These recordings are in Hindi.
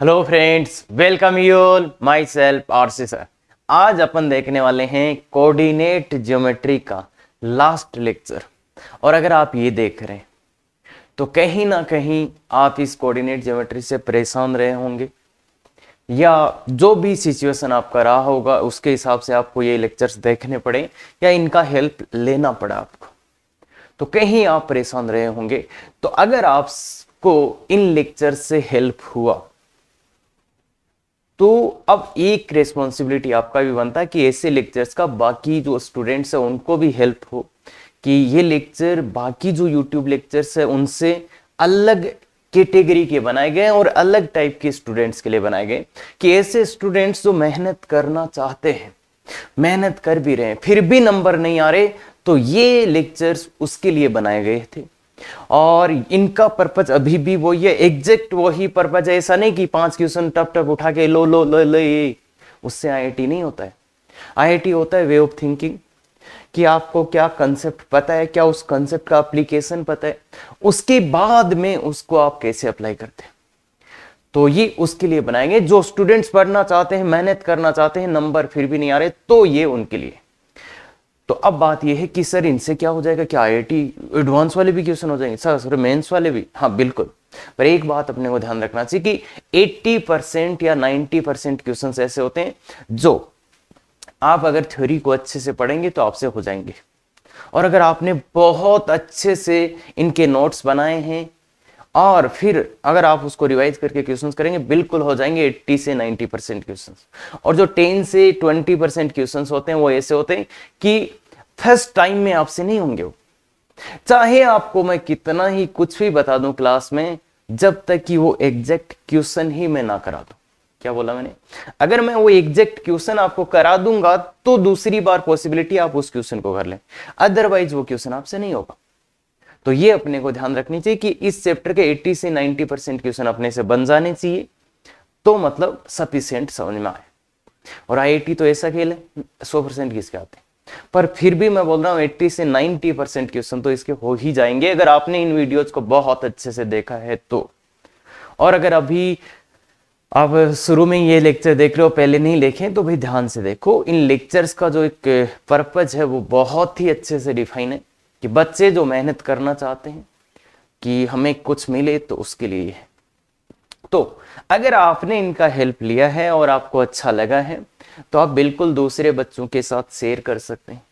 Hello friends, welcome you all. My self RC sir. आज अपन देखने वाले हैं कोऑर्डिनेट ज्योमेट्री का लास्ट लेक्चर। और अगर आप ये देख रहे हैं तो कहीं ना कहीं आप इस कोऑर्डिनेट ज्योमेट्री से परेशान रहे होंगे, या जो भी सिचुएशन आपका रहा होगा उसके हिसाब से आपको ये लेक्चर्स देखने पड़े या इनका हेल्प लेना पड़ा आपको, तो कहीं आप परेशान रहे होंगे। तो अगर आपको इन लेक्चर से हेल्प हुआ तो अब एक रेस्पॉन्सिबिलिटी आपका भी बनता है कि ऐसे लेक्चर्स का बाकी जो स्टूडेंट्स हैं उनको भी हेल्प हो, कि ये लेक्चर बाकी जो यूट्यूब लेक्चर्स है उनसे अलग कैटेगरी के बनाए गए और अलग टाइप के स्टूडेंट्स के लिए बनाए गए, कि ऐसे स्टूडेंट्स जो मेहनत करना चाहते हैं, मेहनत कर भी रहे हैं, फिर भी नंबर नहीं आ रहे, तो ये लेक्चर्स उसके लिए बनाए गए थे। और इनका पर्पज अभी भी वही है, एग्जैक्ट वही पर्पज है। ऐसा नहीं कि 5 क्वेश्चन टप टप उठा के लो लो लो लो, ये उससे आईआईटी नहीं होता है। आईआईटी होता है वे ऑफ थिंकिंग, कि आपको क्या कंसेप्ट पता है, क्या उस कंसेप्ट का एप्लीकेशन पता है, उसके बाद में उसको आप कैसे अप्लाई करते हैं। तो ये उसके लिए बनाएंगे जो स्टूडेंट्स पढ़ना चाहते हैं, मेहनत करना चाहते हैं, नंबर फिर भी नहीं आ रहे, तो ये उनके लिए। तो अब बात यह है कि सर इनसे क्या हो जाएगा, क्या आईआईटी एडवांस वाले भी क्वेश्चन हो जाएंगे? सर मेंस वाले भी? हाँ बिल्कुल। पर एक बात अपने को ध्यान रखना चाहिए कि 80% या 90% क्वेश्चन ऐसे होते हैं जो आप अगर थ्योरी को अच्छे से पढ़ेंगे तो आपसे हो जाएंगे, और अगर आपने बहुत अच्छे से इनके नोट्स बनाए हैं और फिर अगर आप उसको रिवाइज करके क्वेश्चंस करेंगे, बिल्कुल हो जाएंगे 80 से 90% क्वेश्चंस। और जो 10 से 20% क्वेश्चंस होते हैं वो ऐसे होते हैं कि फर्स्ट टाइम में आपसे नहीं होंगे वो, चाहे आपको मैं कितना ही कुछ भी बता दूं क्लास में, जब तक कि वो एग्जैक्ट क्वेश्चन ही मैं ना करा दूं। क्या बोला मैंने? अगर मैं वो एग्जैक्ट क्वेश्चन आपको करा दूंगा तो दूसरी बार पॉसिबिलिटी आप उस क्वेश्चन को कर लें, अदरवाइज वो क्वेश्चन आपसे नहीं होगा। तो ये अपने को ध्यान रखनी चाहिए कि इस चैप्टर के 80 से 90% क्वेश्चन अपने से बन जाने चाहिए, तो मतलब सफिशिएंट समझ में आए। और आईआईटी तो ऐसा खेल है, 100% किसके आते हैं, पर फिर भी मैं बोल रहा हूं 80 से 90% क्वेश्चन तो इसके हो ही जाएंगे, अगर आपने इन वीडियोज को बहुत अच्छे से देखा है तो। और अगर अभी आप शुरू में ये लेक्चर देख रहे हो, पहले नहीं देखें तो भाई ध्यान से देखो। इन लेक्चर्स का जो एक पर्पज है वो बहुत ही अच्छे से डिफाइन है, कि बच्चे जो मेहनत करना चाहते हैं कि हमें कुछ मिले तो उसके लिए है। तो अगर आपने इनका हेल्प लिया है और आपको अच्छा लगा है तो आप बिल्कुल दूसरे बच्चों के साथ शेयर कर सकते हैं।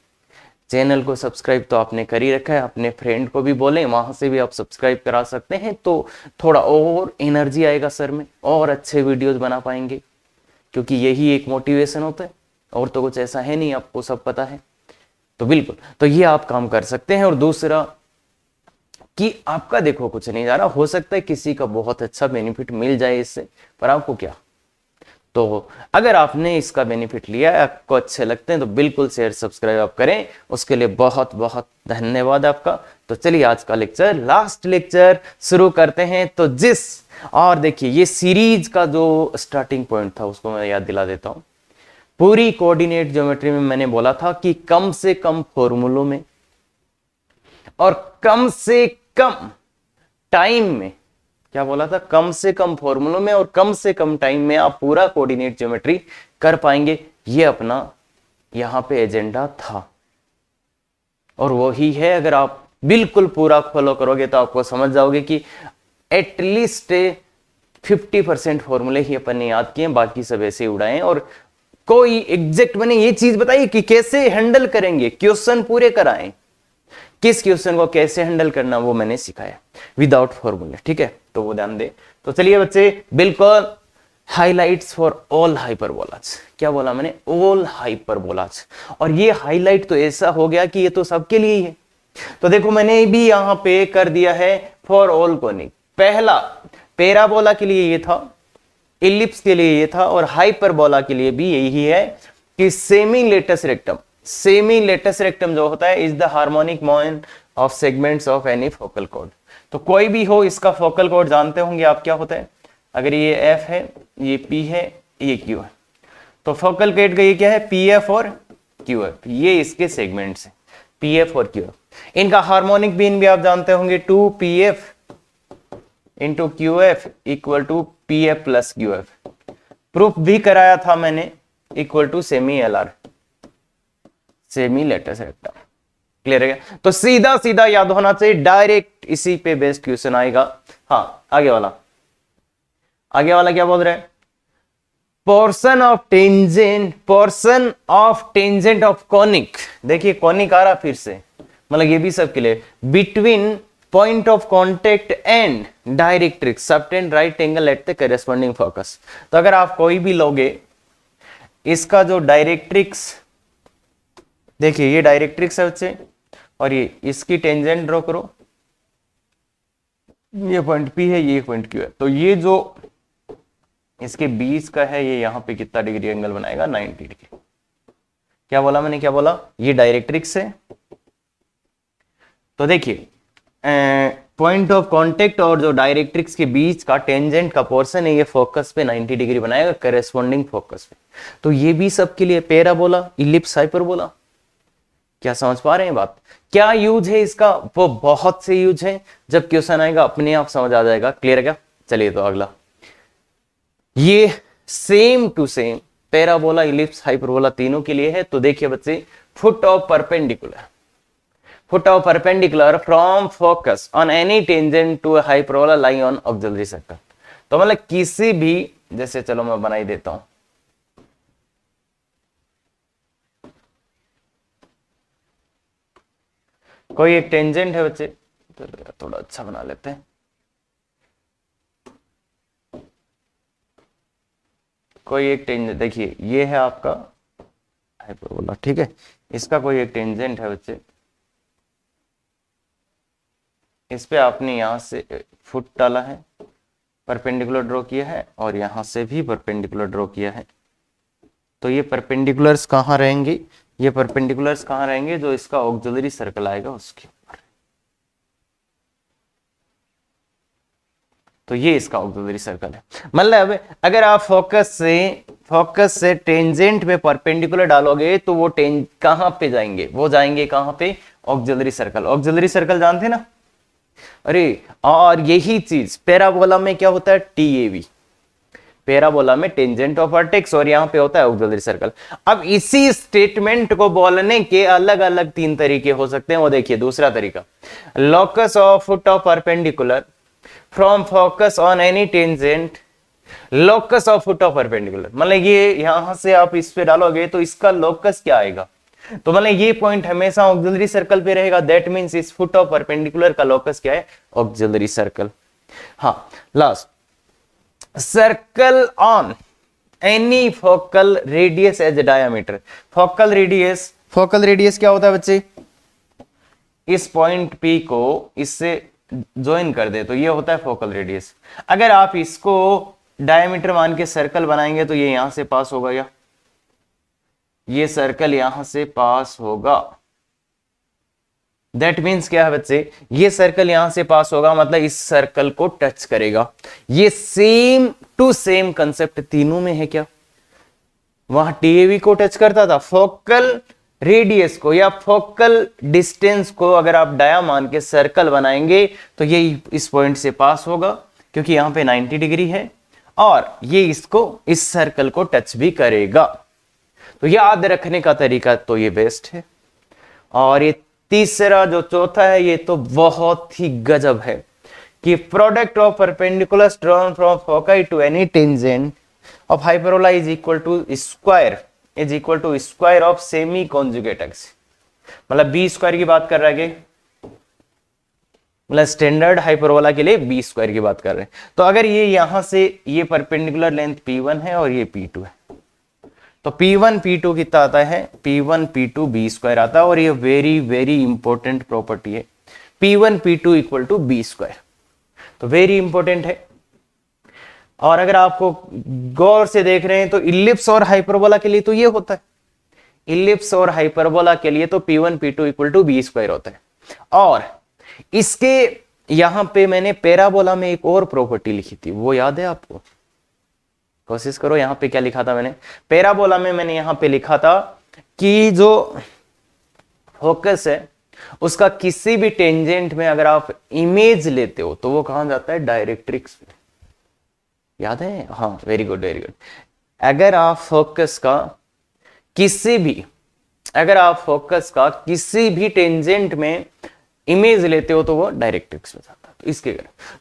चैनल को सब्सक्राइब तो आपने कर ही रखा है, अपने फ्रेंड को भी बोलें, वहां से भी आप सब्सक्राइब करा सकते हैं, तो थोड़ा और एनर्जी आएगा सर में, और अच्छे वीडियोज बना पाएंगे, क्योंकि यही एक मोटिवेशन होता है, और तो कुछ ऐसा है नहीं, आपको सब पता है। तो बिल्कुल, तो ये आप काम कर सकते हैं। और दूसरा कि आपका देखो कुछ नहीं जा रहा, हो सकता है किसी का बहुत अच्छा बेनिफिट मिल जाए इससे, पर आपको क्या। तो अगर आपने इसका बेनिफिट लिया है, आपको अच्छे लगते हैं, तो बिल्कुल शेयर सब्सक्राइब आप करें, उसके लिए बहुत बहुत धन्यवाद आपका। तो चलिए आज का लेक्चर, लास्ट लेक्चर शुरू करते हैं। तो और देखिए ये सीरीज का जो स्टार्टिंग पॉइंट था उसको मैं याद दिला देता हूं। पूरी कोऑर्डिनेट ज्योमेट्री में मैंने बोला था कि कम से कम फॉर्मूलों में और कम से कम टाइम में, क्या बोला था, कम से कम फॉर्मूलों में और कम से कम टाइम में आप पूरा कोऑर्डिनेट ज्योमेट्री कर पाएंगे। ये अपना यहां पे एजेंडा था, और वही है। अगर आप बिल्कुल पूरा फॉलो करोगे तो आपको समझ जाओगे कि एटलीस्ट 50% फॉर्मूले ही अपन ने याद किए, बाकी सब ऐसे ही उड़ाए। और कोई एग्जैक्ट मैंने ये चीज बताई कि कैसे हैंडल करेंगे, क्वेश्चन पूरे कराएं, किस क्वेश्चन को कैसे हैंडल करना वो मैंने सिखाया विदाउट फॉर्मूले, ठीक है। तो वो ध्यान दे। तो चलिए बच्चे, बिल्कुल हाइलाइट्स फॉर ऑल हाइपरबोलाज। क्या बोला मैंने? ऑल हाइपरबोलाज। और ये हाईलाइट तो ऐसा हो गया कि ये तो सबके लिए ही है। तो देखो मैंने भी यहां पे कर दिया है फॉर ऑल कोनिक। पहला पैराबोला के लिए ये था, इलिप्स के लिए ये था, और हाइपरबोला के लिए भी यही है कि semi latus rectum. Semi latus rectum जो होता है is the harmonic motion of segments of any focal chord. तो कोई भी हो, इसका फोकल कॉर्ड जानते होंगे आप क्या होता है। अगर ये एफ है, ये पी है, ये क्यू है, तो फोकल कॉर्ड का ये क्या है, पी एफ और क्यू एफ। ये इसके सेगमेंट्स है, पी एफ और क्यू एफ। इनका हार्मोनिक मीन भी आप जानते होंगे, 2 P F into Q F equal to P F plus Q F. Proof भी कराया था मैंने, equal to semi L R, semi latest rectum. Clear है क्या? तो सीधा सीधा याद होना चाहिए, डायरेक्ट इसी पे बेस्ड क्वेश्चन आएगा। हाँ, आगे वाला, आगे वाला क्या बोल रहा है? Portion of tangent of conic. देखिए कॉनिक आ रहा फिर से, मतलब ये भी सबके लिए, between point of contact and directrix subtend right angle at the corresponding focus. तो अगर आप कोई भी लोगे, इसका जो डायरेक्ट्रिक्स, देखिए ये डायरेक्ट्रिक्स है बच्चे, और ये इसकी टेंजेंट ड्रॉ करो, ये पॉइंट पी है, ये पॉइंट क्यू है। तो ये जो इसके बीच का है, ये यहां पे कितना डिग्री एंगल बनाएगा? 90 डिग्री। क्या बोला मैंने, क्या बोला? ये डायरेक्ट्रिक्स है। तो देखिए पॉइंट ऑफ कांटेक्ट और जो डायरेक्ट्रिक्स के बीच का टेंजेंट का पोर्शन है, ये फोकस पे 90 डिग्री बनाएगा, करेस्पॉन्डिंग फोकस पे। तो ये भी सबके लिए पैराबोला, इलिप्स, हाइपरबोला। क्या समझ पा रहे हैं बात? क्या यूज है इसका? वो बहुत से यूज है, जब क्वेश्चन आएगा अपने आप समझ आ जाएगा। क्लियर है क्या? चलिए तो अगला, ये same to same parabola, ellipse, hyperbola तीनों के लिए है। तो देखिए बच्चे, foot of perpendicular, foot of perpendicular from focus on any tangent to hyperbola lie on auxiliary circle. तो मतलब किसी भी, जैसे चलो मैं बना ही देता हूं, कोई एक टेंजेंट है बच्चे, तो थोड़ा अच्छा बना लेते हैं। कोई एक टेंजेंट, देखिए ये है आपका हाइपरबोला, ठीक है। इसका कोई एक टेंजेंट है बच्चे, इस पे आपने यहां से फुट डाला है, परपेंडिकुलर ड्रॉ किया है, और यहां से भी परपेंडिकुलर ड्रॉ किया है। तो ये परपेंडिकुलर्स कहां रहेंगे? ये परपेंडिकुलर्स कहां रहेंगे? जो इसका ऑक्सिलरी सर्कल आएगा उसके ऊपर। तो ये इसका ऑक्सिलरी सर्कल है। मतलब अगर आप फोकस से टेंजेंट में परपेंडिकुलर डालोगे, तो वो कहां पे जाएंगे? वो जाएंगे कहां पे? Auxiliary circle. ऑक्सिलरी सर्कल जानते ना? अरे, और यही चीज पैराबोला में क्या होता है? टीएवी। पैराबोला में टेंजेंट ऑफ वर्टेक्स, और यहां पे होता है ऑक्सिलरी सर्कल। अब इसी स्टेटमेंट को बोलने के अलग अलग 3 तरीके हो सकते हैं। वो देखिए, दूसरा तरीका, locus of foot of perpendicular from focus on any tangent, locus of foot of perpendicular. मतलब ये यहां से आप इस पे डालोगे तो इसका लोकस क्या आएगा? तो मतलब ये पॉइंट हमेशा ऑक्सिलरी सर्कल पे रहेगा। दैट मींस इस फुट ऑफ परपेंडिकुलर का लोकस क्या है? Auxiliary circle. हाँ, last, circle on any focal radius as diameter. Focal radius क्या होता है बच्चे? इस पॉइंट पी को इससे ज्वाइन कर दे तो ये होता है फोकल रेडियस। अगर आप इसको डायमीटर मान के सर्कल बनाएंगे तो ये यहां से पास होगा, या ये सर्कल यहां से पास होगा। दैट मीन्स क्या है बच्चे? ये सर्कल यहां से पास होगा, मतलब इस सर्कल को टच करेगा। ये सेम टू सेम कंसेप्ट तीनों में है क्या? वहां टीएवी को टच करता था, फोकल रेडियस को या फोकल डिस्टेंस को अगर आप डाया मान के सर्कल बनाएंगे तो ये इस पॉइंट से पास होगा, क्योंकि यहां पे 90 डिग्री है, और ये इसको, इस सर्कल को टच भी करेगा। तो याद रखने का तरीका तो ये बेस्ट है। और ये तीसरा जो चौथा है, ये तो बहुत ही गजब है, कि product of perpendicular drawn from foci to any tangent of hyperbola is equal to square of semi conjugate axis. मतलब बी स्क्वायर की बात कर रहा है, मतलब स्टैंडर्ड हाइपरबोला के लिए बी स्क्वायर की बात कर रहे हैं। तो अगर ये यहां से ये परपेंडिकुलर लेंथ P1 है और ये P2 है, तो P1 P2 कितना आता है? P1 P2 बी स्क्वायर आता है। और ये वेरी वेरी इंपॉर्टेंट प्रॉपर्टी है, P1 P2 equal to B square. तो वेरी इंपॉर्टेंट है। और अगर आपको गौर से देख रहे हैं तो इलिप्स और हाइपरबोला के लिए तो ये होता है, इलिप्स और हाइपरबोला के लिए तो P1 P2 equal to B square होता है। और इसके यहां पे मैंने पैराबोला में एक और प्रॉपर्टी लिखी थी, वो याद है आपको? कोशिश करो, यहां पे क्या लिखा था मैंने? पैराबोला में मैंने यहां पे लिखा था कि जो फोकस है उसका किसी भी टेंजेंट में अगर आप इमेज लेते हो तो वो कहां जाता है, डायरेक्ट्रिक्स में। याद है, हाँ, वेरी गुड वेरी गुड। अगर आप फोकस का किसी भी अगर आप फोकस का किसी भी टेंजेंट में इमेज लेते हो तो वो डायरेक्ट्रिक्स में जाता है। तो इसके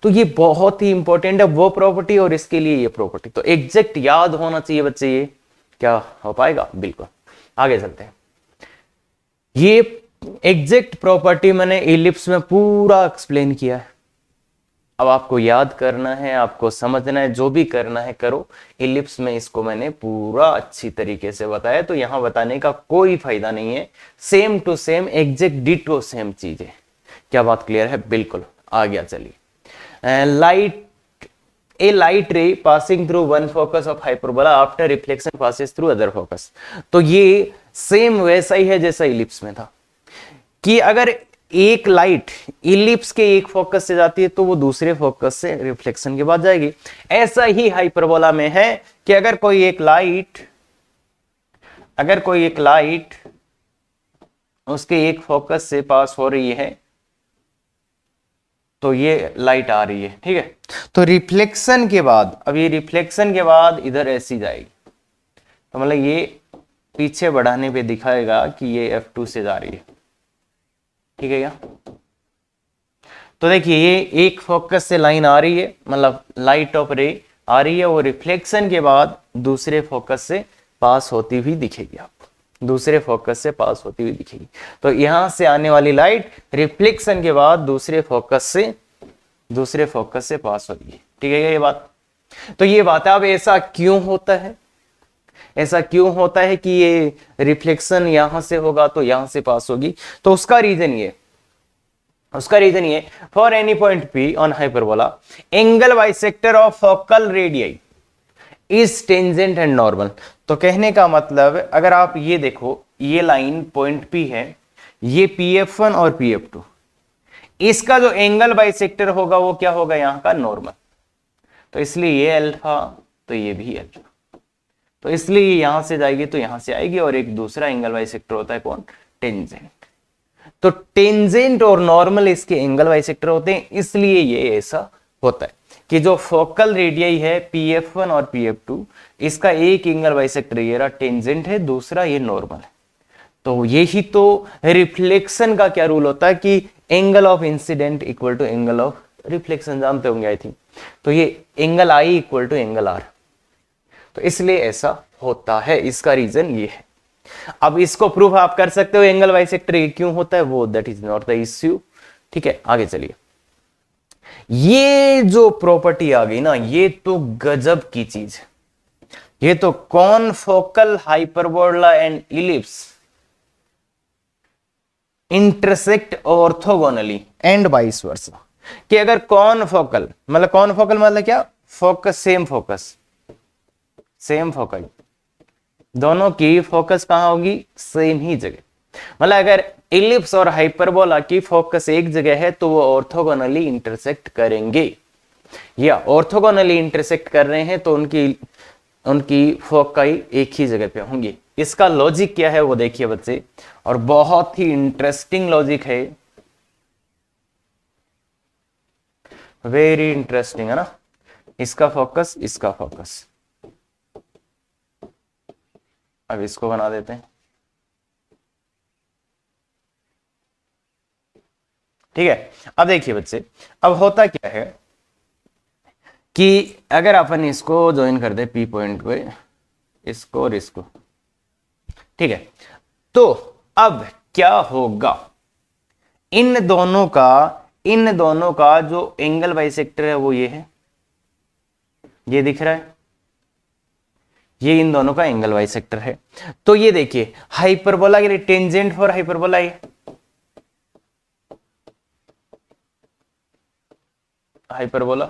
तो ये बहुत ही इंपॉर्टेंट है वो प्रॉपर्टी, और इसके लिए ये प्रॉपर्टी तो एग्जैक्ट याद होना चाहिए बच्चे। ये क्या हो पाएगा, बिल्कुल। आगे चलते हैं। ये एग्जैक्ट प्रॉपर्टी मैंने इलिप्स में पूरा एक्सप्लेन किया है। अब आपको याद करना है, आपको समझना है, जो भी करना है करो। इलिप्स में इसको मैंने पूरा अच्छी तरीके से बताया, तो यहां बताने का कोई फायदा नहीं है। Same to same, exact ditto same चीज है। क्या बात क्लियर है, बिल्कुल। आ गया, चलिए। लाइट रे passing through one focus of hyperbola after reflection passes through other focus. तो ये सेम वैसा ही है जैसा इलिप्स में था, कि अगर एक लाइट इलिप्स के एक फोकस से जाती है तो वो दूसरे फोकस से रिफ्लेक्शन के बाद जाएगी। ऐसा ही हाइपरबोला में है कि अगर कोई एक लाइट उसके एक फोकस से पास हो रही है तो ये लाइट आ रही है, ठीक है। तो रिफ्लेक्शन के बाद, अब ये रिफ्लेक्शन के बाद इधर ऐसी जाएगी, तो मतलब ये पीछे बढ़ाने पे दिखाएगा कि ये F2 से जा रही है, ठीक है क्या। तो देखिए ये एक फोकस से लाइन आ रही है, मतलब लाइट ऑफ रे आ रही है, वो रिफ्लेक्शन के बाद दूसरे फोकस से पास होती हुई दिखेगी आपको, दूसरे फोकस से पास होती हुई दिखेगी। तो यहां से आने वाली लाइट रिफ्लेक्शन के बाद दूसरे फोकस से पास होती है, ठीक है ये बात। तो ये बात है। अब ऐसा क्यों होता है कि ये रिफ्लेक्शन यहां से होगा तो यहां से पास होगी। तो उसका रीजन ये for any point P on hyperbola angle bisector of focal radii is tangent and normal. तो कहने का मतलब, अगर आप ये देखो, ये लाइन पॉइंट P है, ये PF1 और PF2, इसका जो एंगल बाइसेक्टर होगा वो क्या होगा, यहां का नॉर्मल। तो इसलिए ये अल्फा, तो ये भी अल्फा, तो इसलिए यहां से जाएगी तो यहां से आएगी। और एक दूसरा एंगल बाइसेक्टर होता है कौन, टेंजेंट। तो टेंजेंट और नॉर्मल इसके एंगल बाइसेक्टर होते हैं, इसलिए ये ऐसा होता है कि जो फोकल रेडियई है PF1 और PF2, इसका एक एंगल बाइसेक्टर ये रहा टेंजेंट है, दूसरा ये नॉर्मल है। तो यही तो रिफ्लेक्शन का क्या रूल होता है कि angle of incidence equal to angle of reflection, जानते होंगे आई थिंक। तो ये angle I equal to angle R, तो इसलिए ऐसा होता है, इसका रीजन ये है। अब इसको प्रूफ आप कर सकते हो एंगल बाइसेक्टर क्यों होता है, वो that is not the issue, ठीक है। आगे चलिए। ये जो प्रॉपर्टी आ गई ना, ये तो गजब की चीज है। ये तो confocal hyperbola and ellipse intersect orthogonally and vice versa, कि अगर कॉनफोकल मतलब क्या, फोकस सेम फोकल, दोनों की फोकस कहां होगी, सेम ही जगह। मतलब अगर इलिप्स और हाइपरबोला की फोकस एक जगह है तो वो ऑर्थोगोनली इंटरसेक्ट करेंगे, या ऑर्थोगोनली इंटरसेक्ट कर रहे हैं तो उनकी फोकाई एक ही जगह पे होंगी। इसका लॉजिक क्या है वो देखिए बच्चे, और बहुत ही इंटरेस्टिंग लॉजिक है, वेरी इंटरेस्टिंग है ना। इसका फोकस, अब इसको बना देते हैं, ठीक है। अब देखिए बच्चे, अब होता क्या है कि अगर अपन इसको ज्वाइन कर दे P पॉइंट को, इसको और इसको, ठीक है। तो अब क्या होगा, इन दोनों का जो एंगल बाइसेक्टर है वो ये है, ये दिख रहा है, ये इन दोनों का एंगल बाइसेक्टर है। तो ये देखिए हाइपरबोला के लिए टेंजेंट फॉर हाइपरबोला है, हाइपरबोला,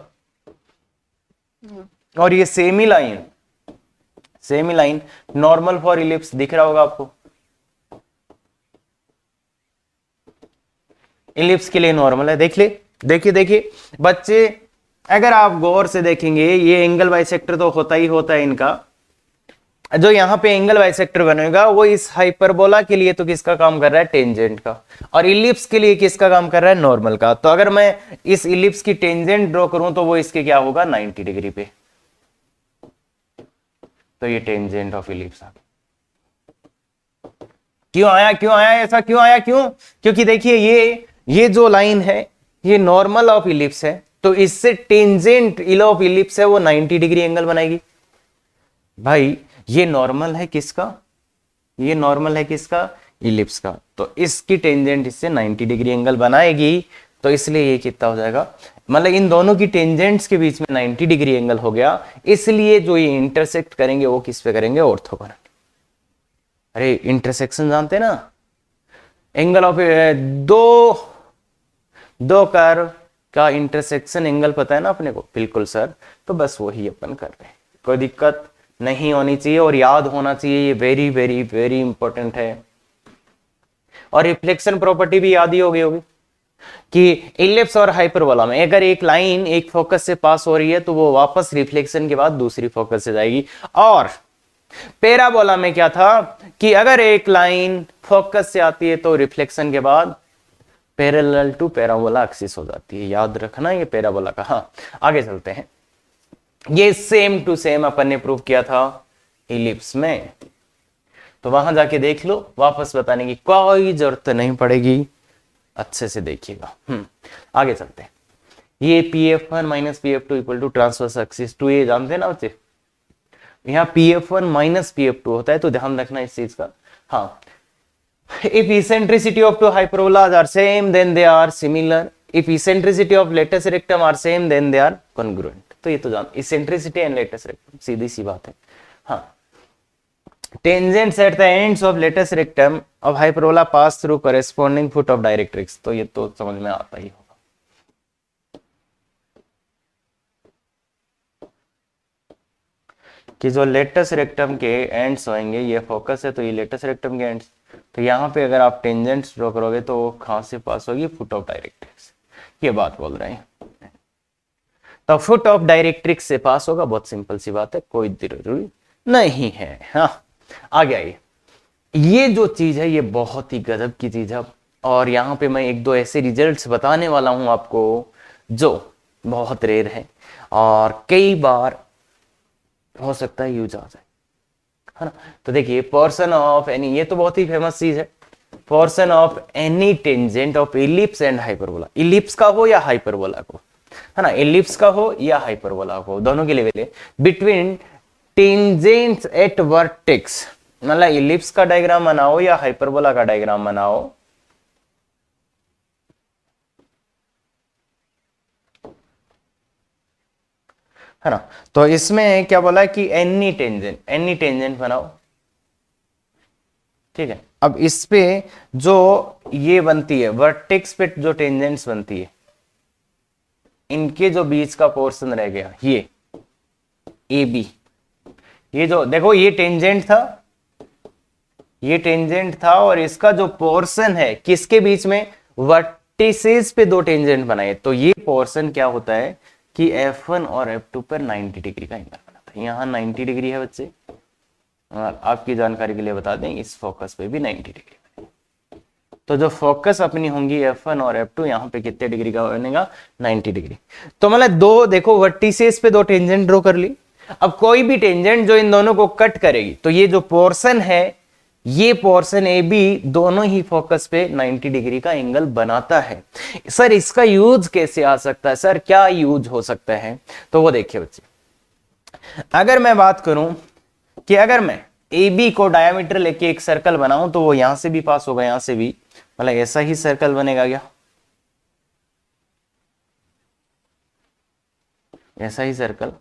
और ये semi line normal for ellipse दिख रहा होगा आपको, इलिप्स के लिए नॉर्मल है। देखिए बच्चे, अगर आप गौर से देखेंगे ये एंगल बाइसेक्टर तो होता ही होता है इनका, जो यहाँ पे एंगल बाइसेक्टर बनेगा वो इस हाइपरबोला के लिए तो किसका काम कर रहा है, टेंजेंट का, और इलिप्स के लिए किसका काम कर रहा है, नॉर्मल का। तो अगर मैं इस इलिप्स की टेंजेंट ड्रॉ करूं तो वो इसके क्या होगा, 90 डिग्री पे। तो ये टेंजेंट ऑफ इलिप्स आ गया। क्यों आया, क्यों आया ऐसा, क्यों आया, क्यों? क्योंकि देखिए ये जो लाइन है ये नॉर्मल ऑफ इलिप्स है, तो इससे टेंजेंट इल ऑफ इलिप्स है वो 90 डिग्री एंगल बनाएगी। भाई ये नॉर्मल है किसका, ये नॉर्मल है किसका, इलिप्स का, तो इसकी टेंजेंट इससे 90 डिग्री एंगल बनाएगी। तो इसलिए ये कितना हो जाएगा, मतलब इन दोनों की टेंजेंट्स के बीच में 90 डिग्री एंगल हो गया, इसलिए जो ये इंटरसेक्ट करेंगे वो किस पे करेंगे, ऑर्थोगोनल। अरे इंटरसेक्शन जानते ना, एंगल ऑफ दो कर्व का इंटरसेक्शन एंगल पता है ना अपने को, बिल्कुल सर, तो बस वही अपन कर रहे हैं, कोई दिक्कत नहीं होनी चाहिए और याद होना चाहिए, ये वेरी वेरी वेरी इंपॉर्टेंट है। और रिफ्लेक्शन प्रॉपर्टी भी याद ही होगी कि इलिप्स और हाइपरबोला में अगर एक लाइन एक फोकस से पास हो रही है तो वो वापस रिफ्लेक्शन के बाद दूसरी फोकस से जाएगी। और पैराबोला में क्या था कि अगर एक लाइन फोकस से आती है तो रिफ्लेक्शन के बाद पैरेलल टू पैराबोला एक्सिस हो जाती है, याद रखना ये पैराबोला का। हाँ आगे चलते हैं, ये सेम टू सेम अपन ने प्रूव किया था इलिप्स में, तो वहां जाके देख लो, वापस बताने की कोई जरूरत नहीं पड़ेगी, अच्छे से देखिएगा। आगे चलते हैं, ये PF1 minus PF2 equal to transverse axis 2, ये जानते हैं ना बच्चे, यहाँ PF1 माइनस PF2 होता है, तो ध्यान रखना इस चीज का। हाँ, if eccentricity of two hyperbolas are same then they are similar, if eccentricity of lattice rectum are same then they are congruent। तो ये तो जान, eccentricity and lattice rectum सीधी सी बात है। हाँ, tangents at the ends of lattice rectum of hyperbola pass through corresponding foot of directrix, तो ये तो समझ में आता ही होगा। कि जो लेटस रेक्टम के एंड्स होंगे, ये फोकस है तो ये लेटस रेक्टम के एंड्स, तो यहाँ पे अगर आप टेंजेंट्स ड्रॉ करोगे तो वो कहाँ से पास होगी, फुट ऑफ डायरेक्ट्रिक्स, ये बात बोल रहे हैं। तो फुट ऑफ डायरेक्ट्रिक्स से पास होगा, बहुत सिंपल सी बात है, कोई जरूरी नहीं है। हाँ आगे आइए, ये जो चीज है ये बहुत ही गजब की चीज है, और यहाँ पे मैं एक दो ऐसे रिजल्ट्स बताने वाला हूं आपको जो बहुत रेयर है और कई बार हो सकता है यूज आ जाए, है ना। तो देखिए, पोर्शन ऑफ एनी, ये तो बहुत ही फेमस चीज है, portion of any tangent of ellipse and hyperbola, ellipse का हो या हाइपरबोला को, है ना, इलिप्स का हो या हाइपरबोला को, दोनों के लिए है, बिटवीन टेंजेंट्स एट वर्टेक्स, मतलब इलिप्स का डायग्राम बनाओ या हाइपरबोला का डायग्राम बनाओ, है ना। तो इसमें क्या बोला कि एनी टेंजेंट बनाओ, ठीक है। अब इस पे जो ये बनती है वर्टेक्स पे जो टेंजेंट्स बनती है, इनके जो बीच का पोर्शन रह गया ये AB, ये जो देखो ये टेंजेंट था और इसका जो पोर्शन है किसके बीच में, वर्टिसेस पे दो टेंजेंट बनाए, तो ये पोर्शन क्या होता है कि F1 और F2 पर 90 डिग्री का एंगल बनाता है। यहाँ 90 डिग्री है बच्चे, और आपकी जानकारी के लिए बता दें इस फोकस पे भी 90 डिग्री बनेगी। तो जो फोकस अपनी होंगी F1 और F2, यहाँ पे कितने डिग्री का बनेगा, 90 डिग्री। तो मतलब दो देखो वर्टिसेस पे दो टेंजेंट ड्रॉ कर ली, अब कोई भी टेंजेंट जो इन दोनों को कट करेगी, तो ये जो पोर्शन है, ये पोर्शन AB दोनों ही फोकस पे 90 डिग्री का एंगल बनाता है। सर इसका यूज कैसे आ सकता है, सर क्या यूज हो सकता है, तो वो देखिए बच्चे, अगर मैं बात करूं कि अगर मैं AB को डायमीटर लेके एक सर्कल बनाऊं तो वो यहां से भी पास होगा, यहां से भी, मतलब ऐसा ही सर्कल बनेगा क्या, ऐसा ही सर्कल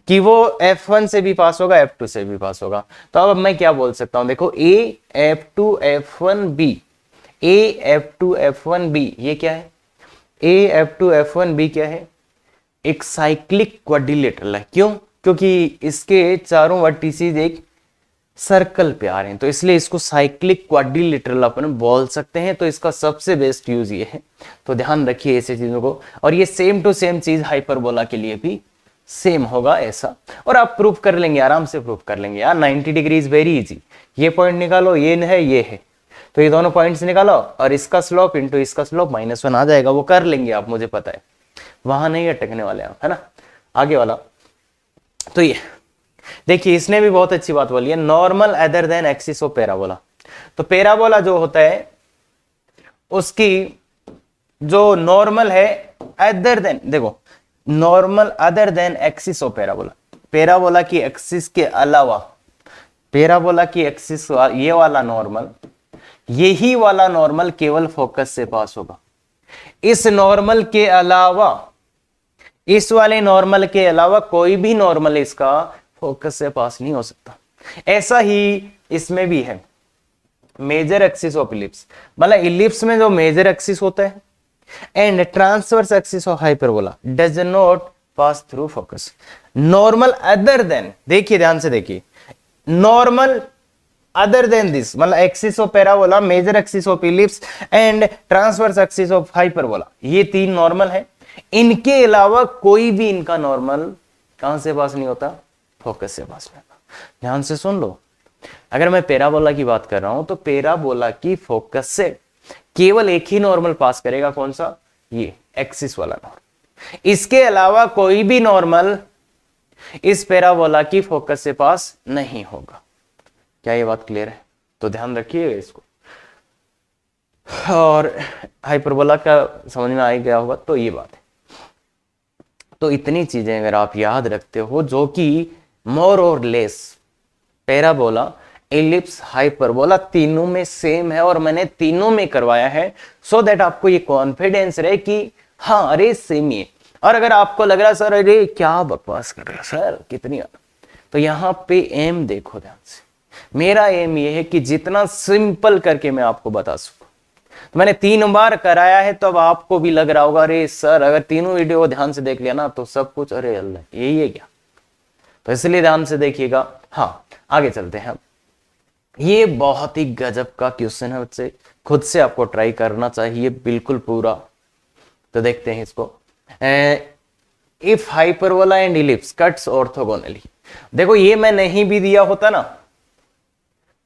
कि वो F1 से भी पास होगा, F2 से भी पास होगा। तो अब मैं क्या बोल सकता हूं, देखो A F2 F1B, A F2 F1B, ये क्या है, A F2 F1B क्या है, एक साइक्लिक क्वाड्रिलेटरल है। क्यों, क्योंकि इसके चारों वर्टिसेस एक सर्कल पे आ रहे हैं, तो इसलिए इसको साइक्लिक क्वाड्रिलेटरल अपन बोल सकते हैं। तो इसका सबसे बेस्ट यूज ये है, तो ध्यान रखिए ऐसी चीजों को। और ये सेम टू सेम चीज हाइपरबोला के लिए भी सेम होगा ऐसा, और आप प्रूफ कर लेंगे, आराम से प्रूफ कर लेंगे यार। 90 डिग्री इज वेरी इजी। ये पॉइंट निकालो, ये है, तो ये दोनों पॉइंट्स निकालो और इसका स्लोप इंटू इसका स्लोप -1 आ जाएगा। वो कर लेंगे आप, मुझे पता है, वहां नहीं अटकने वाले आप, है ना। आगे वाला, तो ये देखिए, इसने भी बहुत अच्छी बात बोली है, normal other then axis of parabola. तो पैराबोला जो होता है उसकी जो नॉर्मल है अदर देन, देखो normal other then axis of parabola, parabola की एक्सिस के अलावा, पैराबोला की एक्सिस ये वाला नॉर्मल, यही वाला नॉर्मल केवल फोकस से पास होगा। इस नॉर्मल के अलावा, इस वाले नॉर्मल के अलावा कोई भी नॉर्मल इसका फोकस से पास नहीं हो सकता। ऐसा ही इसमें भी है, मेजर एक्सिस ऑफ इलिप्स, मतलब इलिप्स में जो मेजर एक्सिस होता है and transverse axis of hyperbola does not pass through focus. Normal other than, देखिए ध्यान से देखिए, नॉर्मल अदर देन दिस, मतलब axis of parabola, major axis of ellipse and transverse axis of hyperbola, ये 3 नॉर्मल है। इनके अलावा कोई भी इनका नॉर्मल कहां से पास नहीं होता, फोकस से पास नहीं होता। ध्यान से सुन लो, अगर मैं पैराबोला की बात कर रहा हूं तो पैराबोला की फोकस से केवल एक ही नॉर्मल पास करेगा, कौन सा, ये एक्सिस वाला नॉर्मल। इसके अलावा कोई भी नॉर्मल इस पैराबोला की फोकस से पास नहीं होगा। क्या ये बात क्लियर है? तो ध्यान रखिएगा इसको, और हाइपरबोला का समझ में आ ही गया होगा। तो ये बात है, तो इतनी चीजें अगर आप याद रखते हो, जो कि मोर और लेस पैराबोला, इलिप्स, हाइपरबोला तीनों में सेम है, और मैंने तीनों में करवाया है, सो दैट आपको ये कॉन्फिडेंस रहे कि हाँ अरे सेम ही है। और अगर आपको लग रहा सर अरे क्या बकवास कर रहे हो सर कितनी, तो यहाँ पे एम देखो ध्यान से, मेरा एम ये है कि जितना सिंपल करके मैं आपको बता सकूं। तो मैंने 3 बार कराया है, तो अब आपको भी लग रहा होगा अरे सर अगर तीनों वीडियो ध्यान से देख लिया ना तो सब कुछ, अरे अल्लाह यही है क्या, तो इसलिए ध्यान से देखिएगा। हाँ आगे चलते हैं। ये बहुत ही गजब का क्वेश्चन है बच्चे, खुद से आपको ट्राई करना चाहिए बिल्कुल पूरा। तो देखते हैं इसको, if hyperbola and ellipse cuts orthogonally. देखो ये मैं नहीं भी दिया होता ना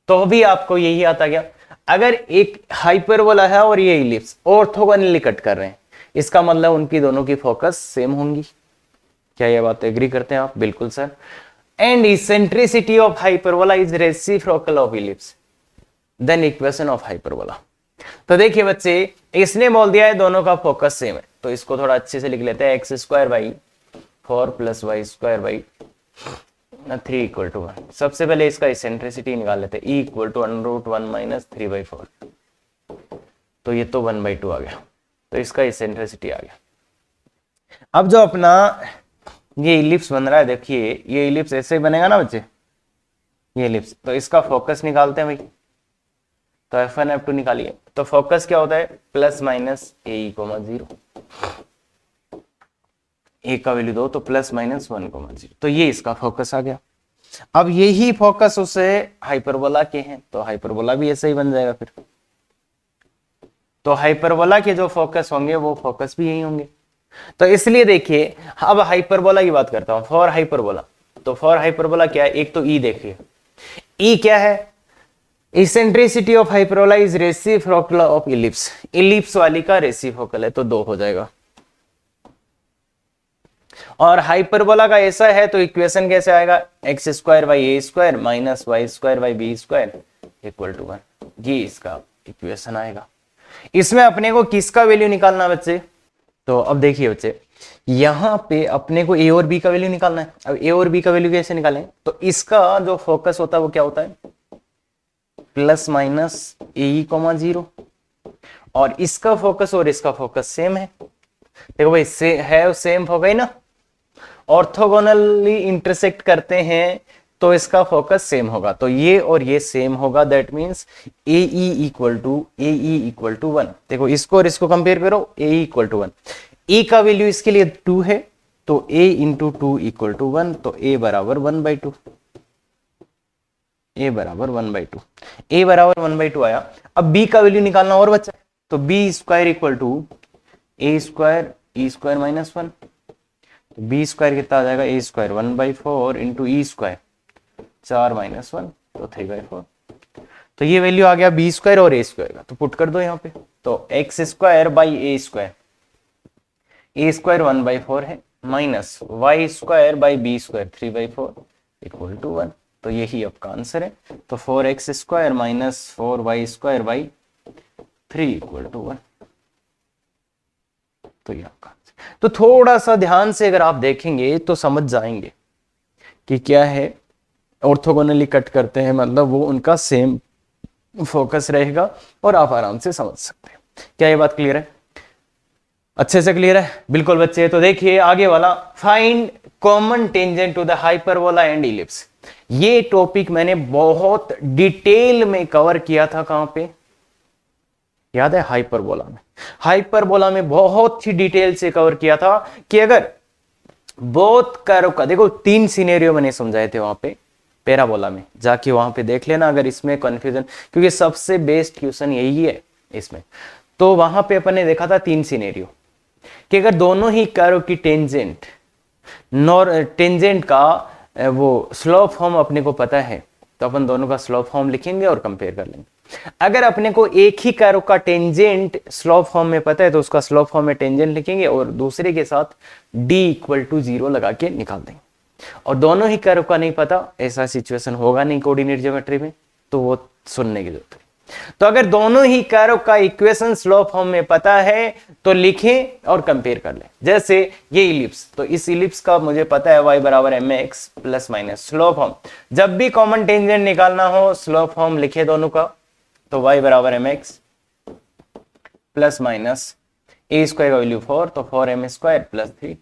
तो भी आपको यही आता क्या, अगर एक हाइपरबोला है और ये इलिप्स ऑर्थोगोनली कट कर रहे हैं, इसका मतलब उनकी दोनों की फोकस सेम होंगी। क्या ये बात एग्री करते हैं आप? बिल्कुल sir. And eccentricity of hyperbola is reciprocal of ellipse, then equation of hyperbola. तो देखिए बच्चे, इसने बोल दिया है दोनों का फोकस सेम है, तो इसको थोड़ा अच्छे से लिख लेते हैं, x²/4 + y² 3 = 1। सबसे पहले इसका इसेंट्रिसिटी निकाल लेते हैं, E = √1 - 3/4, तो ये तो 1/2 आ गया, तो इसका इसेंट्रिसिटी आ गया। अब जो अपना ये इलिप्स बन रहा है, देखिए ये इलिप्स ऐसे ही बनेगा ना बच्चे, ये इलिप्स, तो इसका फोकस निकालते हैं भाई, तो F1 F2 निकालिए। तो फोकस क्या होता है, ± AE, 0, ए का वैल्यू 2 तो ± 1, 0, तो ये इसका फोकस आ गया। अब यही फोकस उसे हाइपरबोला के हैं, तो हाइपरबोला भी ऐसे ही बन जाएगा फिर। तो हाइपरबोला के जो फोकस होंगे वो फोकस भी यही होंगे। तो इसलिए देखिए, अब हाइपरबोला की बात करता हूं, फॉर हाइपरबोला। तो फॉर हाइपरबोला क्या है, एक तो ई देखिए, ई क्या है, eccentricity of hyperbola is reciprocal of ellipse, ellipse वाली का रेसिप्रोकल है, तो 2 हो जाएगा। और हाइपरबोला का ऐसा है तो इक्वेशन कैसे आएगा, x² / a² - y² / b² = 1, ये इसका इक्वेशन आएगा। इसमें अपने को किसका वैल्यू निकालना बच्चे, तो अब देखिए बच्चे, यहां पे अपने को a और b का वैल्यू निकालना है। अब a और b का वैल्यू कैसे निकालें, तो इसका जो फोकस होता है वो क्या होता है, ± AE, 0, और इसका फोकस और इसका फोकस सेम है। देखो भाई है सेम फोकस ना, ऑर्थोगोनली इंटरसेक्ट करते हैं तो इसका फोकस सेम होगा, तो ये और ये सेम होगा, दैट मींस AE = 1। देखो इसको और इसको कंपेयर करो, AE = 1, ए का वैल्यू इसके लिए 2 है, तो A × 2 = 1, तो A = 1/2, A = 1/2, A = 1/2 आया। अब B का वैल्यू निकालना और बच्चा, तो B² = A² E² - 1, तो बी स्क्वायर कितना आ जाएगा, ए स्क्वायर 1/4 इंटू ई स्क्वायर 4 - 1 तो 3/4। तो ये वैल्यू आ गया बी स्क्वायर और ए स्क्वायर का, तो पुट कर दो यहाँ पे। तो X square by A square, A square 1/4 है, minus Y square by B square 3/4 equal to 1। तो यही आपका आंसर है। तो 4x square minus 4y square by 3 equal to 1। तो ये आपका आंसर। तो थोड़ा सा ध्यान से अगर आप देखेंगे तो समझ जाएंगे कि क्या है। ऑर्थोगोनली कट करते हैं मतलब वो उनका सेम फोकस रहेगा और आप आराम से समझ सकते हैं। क्या ये बात क्लियर है? अच्छे से क्लियर है? बिल्कुल बच्चे। तो देखिए आगे वाला, find common tangent to the hyperbola and ellipse. ये टॉपिक मैंने बहुत डिटेल में कवर किया था। कहां पे याद है? हाइपरबोला में। हाइपरबोला में बहुत ही डिटेल से कवर किया था कि अगर बोथ कर्व का, देखो 3 सिनेरियो मैंने समझाए थे वहां पे पैराबोला में, जाके वहां पे देख लेना अगर इसमें कंफ्यूजन, क्योंकि सबसे बेस्ट क्वेश्चन यही है इसमें। तो वहां पे अपन ने देखा था 3 सिनेरियो कि अगर दोनों ही कर्व की टेंजेंट टेंजेंट का वो स्लोप फॉर्म अपने को पता है तो अपन दोनों का स्लोप फॉर्म लिखेंगे और कंपेयर कर लेंगे। अगर अपने को एक ही कर्व का टेंजेंट स्लोप फॉर्म में पता है तो उसका स्लोप फॉर्म में टेंजेंट लिखेंगे और दूसरे के साथ d = 0 लगा के निकाल देंगे। और दोनों ही कर्व का नहीं पता, ऐसा सिचुएशन होगा नहीं कोऑर्डिनेट ज्योमेट्री में, तो वो सुनने की जरूरत है। तो अगर दोनों ही कर्व का इक्वेशन स्लोप फॉर्म में पता है तो लिखें और कंपेयर कर लें। जैसे ये इलिप्स, तो इस इलिप्स का मुझे पता है y = mx plus minus slope form. जब भी कॉमन टेंजेंट निकालना हो स्लोप फॉर्म लिखे दोनों का, तो y = mx प्लस माइनस ए स्क्वायर का वैल्यू 4 तो 4m² प्लस 3।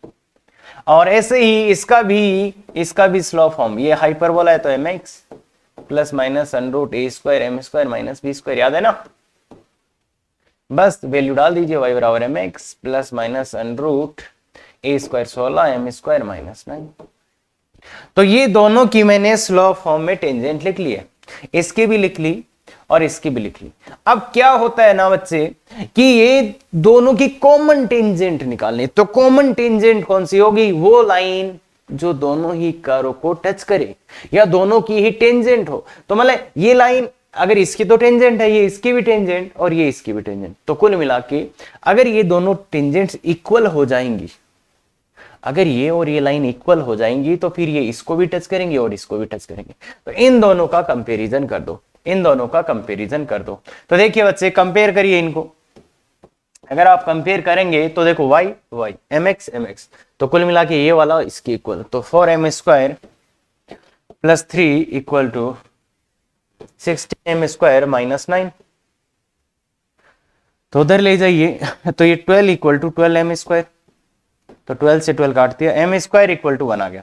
और ऐसे ही इसका भी स्लोप फॉर्म, ये हाइपरबोला है तो mx plus minus √a² m² minus b²। याद है ना? बस वैल्यू डाल दीजिए, y = mx plus minus √a² 16 m² minus 9। तो ये दोनों की मैंने स्लोप फॉर्म में टेंजेंट लिख ली है, इसकी भी लिख ली और इसकी भी लिख ली। अब क्या होता है ना बच्चे कि ये दोनों की कॉमन टेंजेंट निकालनी, तो कॉमन टेंजेंट कौन सी होगी? वो लाइन जो दोनों ही कर्व को टच करे या दोनों की ही टेंजेंट हो। तो मतलब ये लाइन अगर इसकी तो टेंजेंट है, ये इसकी भी टेंजेंट और ये इसकी भी टेंजेंट, तो कुल मिला के अगर ये दोनों टेंजेंट्स इक्वल हो जाएंगी, अगर ये और ये लाइन इक्वल हो जाएंगी तो फिर ये इसको भी टच करेंगे और इसको भी टच करेंगे। तो इन दोनों का कंपैरिजन कर दो, इन दोनों का कंपैरिजन कर दो। तो देखिए बच्चे कंपेयर करिए इनको। अगर आप कंपेयर करेंगे तो देखो y mx तो कुल मिला के ये वाला इसके इक्वल, तो 4m² plus 3 equal to 16m² minus 9। तो उधर ले जाइए तो ये 12 = 12m², तो 12 से 12 काट दिया, m² इक्वल टू 1 आ गया।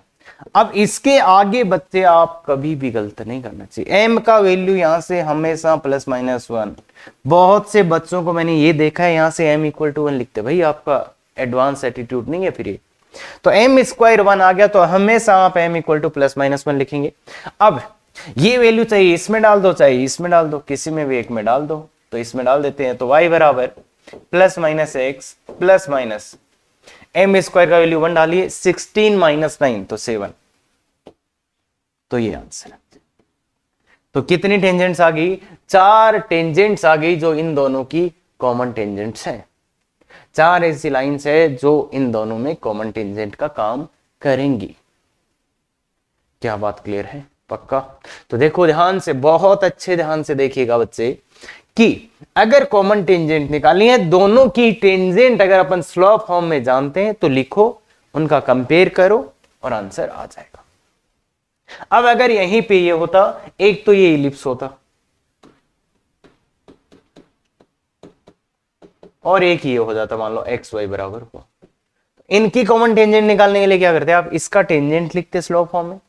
अब इसके आगे बच्चे आप कभी भी गलत नहीं करना चाहिए। m का वैल्यू यहां से हमेशा प्लस माइनस 1। बहुत से बच्चों को मैंने ये देखा है यहां से m = 1 लिखते, भाई आपका एडवांस एटीट्यूड नहीं है फिर ये। तो m² 1 आ गया तो हमेशा आप m = प्लस माइनस 1 लिखेंगे। अब ये वैल्यू चाहिए इसमें डाल दो, चाहिए इसमें डाल दो, किसी में भी एक में डाल दो। तो इसमें डाल देते हैं, तो y = plus minus x plus minus m² का वैल्यू 1 डालिए, 16 माइनस 9 तो 7। तो ये आंसर है। तो कितनी टेंजेंट्स आ गई? 4 टेंजेंट्स आ गई जो इन दोनों की कॉमन टेंजेंट्स है। 4 ऐसी लाइंस है जो इन दोनों में कॉमन टेंजेंट का काम करेंगी। क्या बात क्लियर है? पक्का? तो देखो ध्यान से, बहुत अच्छे ध्यान से देखिएगा बच्चे कि अगर कॉमन टेंजेंट निकालनी है, दोनों की टेंजेंट अगर अपन स्लोप फॉर्म में जानते हैं तो लिखो, उनका कंपेयर करो और आंसर आ जाएगा। अब अगर यहीं पे ये होता, एक तो ये इलिप्स होता और एक ये हो जाता, मान लो x y बराबर को। इनकी कॉमन टेंजेंट निकालने के लिए क्या करते हैं आप? इसका टेंजेंट लिखते स्लोप फॉर्म में।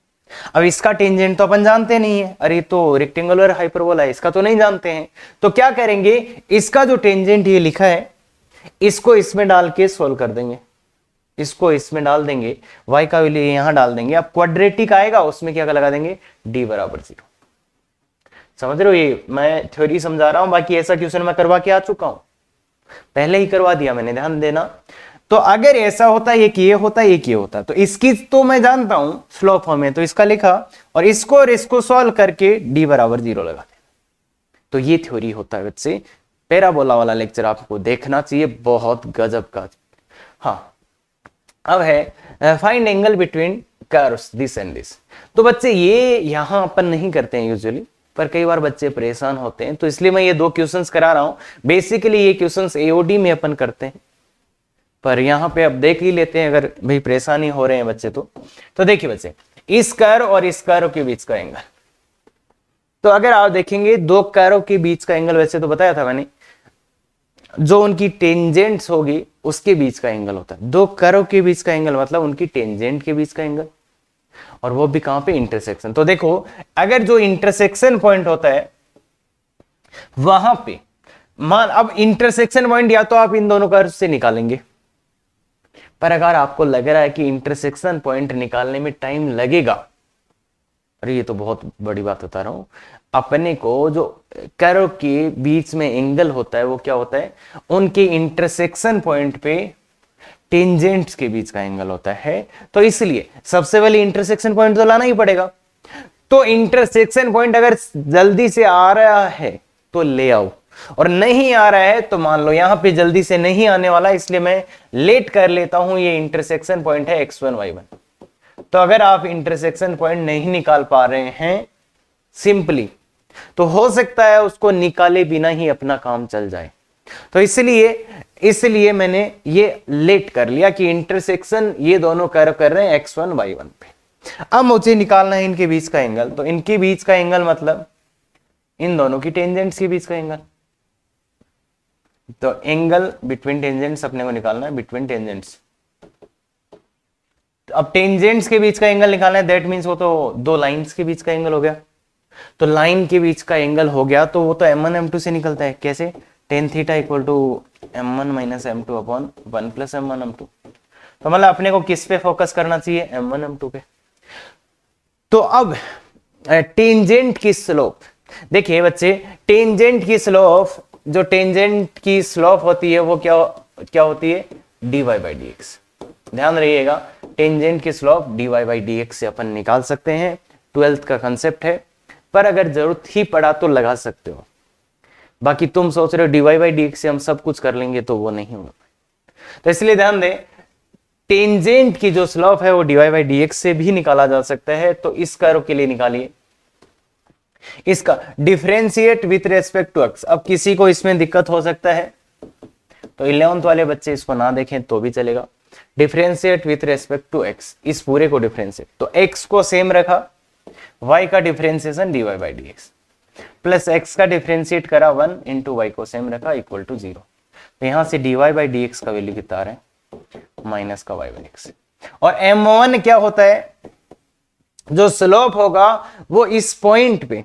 अब इसका टेंजेंट तो अपन जानते नहीं है, अरे तो रेक्टेंगुलर हाइपरबोला है, इसका तो नहीं जानते हैं। तो क्या करेंगे, इसका जो टेंजेंट ये लिखा है इसको इसमें डाल के सोल्व कर देंगे, इसको इसमें डाल देंगे, y का वैल्यू यहां डाल देंगे। अब क्वाड्रेटिक आएगा उसमें क्या लगा देंगे, d = 0। समझ रहे हो? ये मैं थ्योरी समझा रहा हूं, बाकी ऐसा क्वेश्चन मैं करवा के आ चुका हूं, पहले ही करवा दिया मैंने, ध्यान देना। तो अगर ऐसा होता एक ये होता एक ये होता, तो इसकी तो मैं जानता हूं स्लोप फॉर्म है, तो इसका लिखा और इसको सॉल्व करके d बराबर 0 लगा दे। तो ये थ्योरी होता है बच्चे। पैराबोला वाला लेक्चर आपको देखना चाहिए, बहुत गजब का। हाँ, अब है find angle between curves this and this. तो बच्चे ये यहां अपन नहीं करते हैं यूजुअली, पर कई बार बच्चे परेशान होते हैं, तो इसलिए मैं ये 2 क्वेश्चंस करा रहा हूं। बेसिकली ये क्वेश्चंस एओडी में अपन करते हैं, पर यहां पे अब देख ही लेते हैं अगर भाई परेशानी हो रहे हैं बच्चे तो देखिए बच्चे, इस कर्व और इस कर्व के बीच का एंगल, तो अगर आप देखेंगे 2 कर्व के बीच का एंगल, वैसे तो बताया था मैंने, जो उनकी टेंजेंट्स होगी उसके बीच का एंगल होता है। 2 कर्व के बीच का एंगल मतलब उनकी टेंजेंट के बीच का एंगल, और वो भी कहां पे, इंटरसेक्शन। तो देखो अगर जो इंटरसेक्शन पॉइंट होता है वहां पे मान, अब इंटरसेक्शन पॉइंट या तो आप इन दोनों कर्व से निकालेंगे, पर अगर आपको लग रहा है कि इंटरसेक्शन पॉइंट निकालने में टाइम लगेगा, अरे ये तो बहुत बड़ी बात बता रहा हूं, अपने को जो कर्व के बीच में एंगल होता है वो क्या होता है, उनके इंटरसेक्शन पॉइंट पे टेंजेंट्स के बीच का एंगल होता है। तो इसलिए सबसे पहले इंटरसेक्शन पॉइंट तो लाना ही पड़ेगा। तो इंटरसेक्शन पॉइंट अगर जल्दी से आ रहा है तो ले आओ, और नहीं आ रहा है तो मान लो यहां पे जल्दी से नहीं आने वाला, इसलिए मैं लेट कर लेता हूं, ये इंटरसेक्शन पॉइंट है x1 y1। तो अगर आप इंटरसेक्शन पॉइंट नहीं निकाल पा रहे हैं सिंपली, तो हो सकता है उसको निकाले बिना ही अपना काम चल जाए। तो इसलिए मैंने ये लेट कर लिया कि इंटरसेक्शन ये दोनों कर्व कर रहे हैं x1 y1 पे। अब मुझे निकालना है इनके बीच का एंगल, तो इनके बीच का एंगल मतलब इन दोनों की टेंजेंट्स के बीच का एंगल। तो एंगल बिटवीन टेंजेंट्स अपने को निकालना है, बिटवीन टेंजेंट्स। अब टेंजेंट्स के बीच का एंगल निकालना है, दैट मींस वो तो 2 लाइंस के बीच का एंगल हो गया। तो लाइन के बीच का एंगल हो गया, तो वो तो m1 m2 से निकलता है। कैसे, tan theta equal to m1 minus m2 upon 1 plus m1 m2। तो मतलब अपने को किस पे फोकस करना चाहिए, m1 m2 पे। तो अब टेंजेंट की स्लोप देखिए बच्चे, टेंजेंट की स्लोप, जो टेंजेंट की स्लोप होती है वो क्या होती है, dy बाई dx। ध्यान रहिएगा, टेंजेंट की स्लोप dy बाई dx से अपन निकाल सकते हैं, 12th का कंसेप्ट है, पर अगर जरूरत ही पड़ा तो लगा सकते हो। बाकी तुम सोच रहे हो dy बाई dx से हम सब कुछ कर लेंगे, तो वो नहीं होगा। तो इसलिए ध्यान दें, टेंजेंट की जो स्लोप है वो dy बाई dx से भी निकाला जा सकता है। तो इस कर्व के लिए निकालिए, इसका differentiate with respect to x। अब किसी को इसमें दिक्कत हो सकता है, तो 11th वाले बच्चे इसको ना देखें तो भी चलेगा। Differentiate with respect to x, इस पूरे को डिफरेंशिएट, तो x को सेम रखा, y का differentiation dy by dx, plus x का डिफरेंशिएट करा 1 इंटू y को सेम रखा इक्वल टू 0। तो यहां से dy बाई dx का वैल्यू कितना आ रहा है, माइनस का y बाई x। और m1 क्या होता है, जो स्लोप होगा वो इस पॉइंट पे,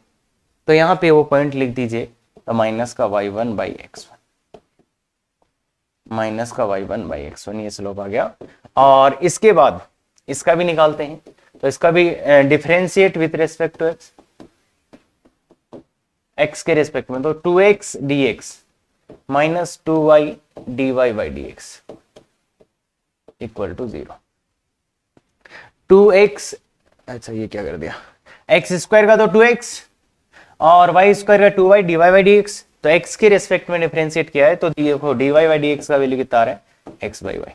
तो यहां पे वो पॉइंट लिख दीजिए, तो माइनस का y1 बाई x1, माइनस का y1 बाई x1, ये स्लोप आ गया। और इसके बाद इसका भी निकालते हैं, तो इसका भी differentiate with respect to x, x के रेस्पेक्ट में, तो 2x dx minus 2y dy by dx equal to 0। 2x, अच्छा ये क्या कर दिया, x स्क्वायर का तो 2x और y स्क्वायर का 2y dy बाई dx, तो x के रेस्पेक्ट में डिफरेंशिएट किया है, तो देखो dy बाई dx का वैल्यू कितना आ रहा है, x बाई y।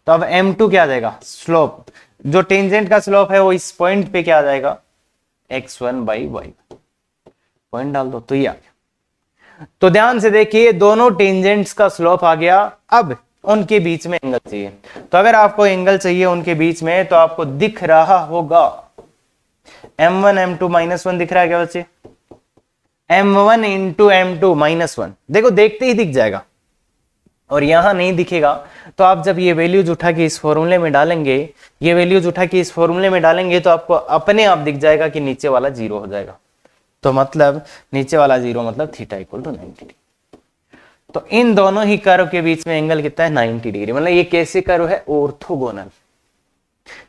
तो अब m2 क्या आ जाएगा, स्लोप, जो टेंजेंट का स्लोप है वो इस पॉइंट पे क्या आ जाएगा, x1 बाई y। पॉइंट डाल दो, तो ये आ गया। तो ध्यान से देखिए, दोनों टेंजेंट्स का स्लोप आ गया। अब उनके बीच में एंगल चाहिए, तो अगर आपको एंगल चाहिए उनके बीच में, तो आपको दिख रहा होगा m1 m2 माइनस 1 दिख रहा है क्या बच्चे, m1 इंटू m2 माइनस 1, देखो देखते ही दिख जाएगा। और यहां नहीं दिखेगा, तो आप जब ये वैल्यूज उठा के इस फॉर्मूले में डालेंगे, ये वैल्यूज उठा के इस फॉर्मूले में डालेंगे, तो आपको अपने आप दिख जाएगा कि नीचे वाला 0 हो जाएगा। तो मतलब नीचे वाला 0 मतलब थीटा इक्वल टू 90 डिग्री। तो इन दोनों ही कर्व के बीच में एंगल कितना है, 90 डिग्री। मतलब ये कैसे कर्व है, ऑर्थोगोनल।